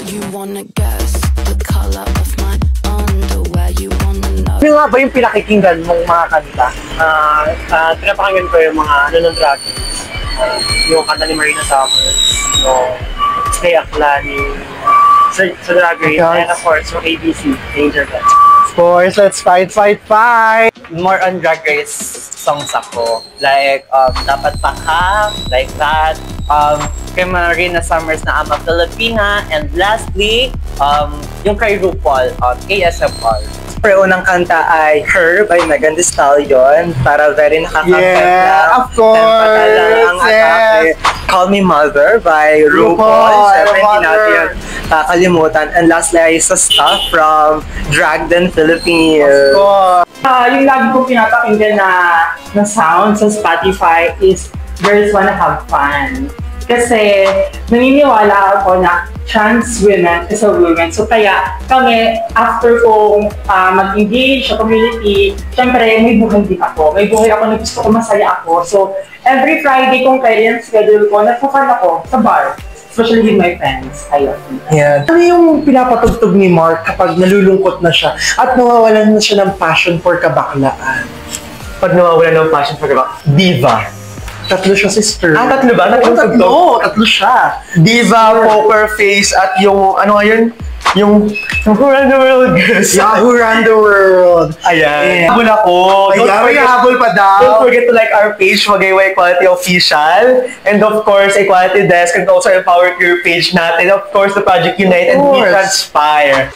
You wanna guess the color of my underwear? You wanna know? Ano nga ba yung pinakikinggan mong mga kanta? Pinapakinggan ko yung mga ng Drag Race. Yung kanta ni Marina Summers, yung Stay Aklani, sa Drag Race, and of course, yung ABC, Danger Dance. Of course, let's fight! More on Drag Race songs ako. Like, Dapat Pa Ka, like that. Kay Marina Summers na I'm a Filipina. And lastly, yung kay RuPaul, KSFR. Pero unang kanta ay Her by Megan Thee Stallion para very nakaka-pep Yeah, of course! Ang atake. Call Me Mother by RuPaul. Siyempre, hindi natin kakalimutan. And lastly ay sa Stuff from Drag Den Philippines. Yung lagi kong pinapakinggan na sound sa Spotify is Girls Wanna Have Fun. Kasi naniniwala ako na trans women is a woman. So kaya kami, after kong mag-engage sa community, syempre may buhay din ako. May buhay ako na gusto ko, masaya ako. So every Friday kung kailan schedule ko, nagpa-fun ako sa bar. Especially with my friends. Ayun. Yeah. Ano yung pinapatugtog ni Mark kapag nalulungkot na siya at nawawalan na siya ng passion for kabaklaan? Pag nawawalan ng passion for diva. Tatlo siya, sister. Tatlo ba? Tatlo siya. Diva, Poker Face, at yung, ano nga yun? Yung Who Run the World Girls. Who Run the World. Ayan. Yeah. Habol ako. May habol pa daw. Don't forget to like our page, Magaywa Equality Official. And of course, Equality Desk, and also Empower Your page natin. Of course, the Project Unite and We Transpire.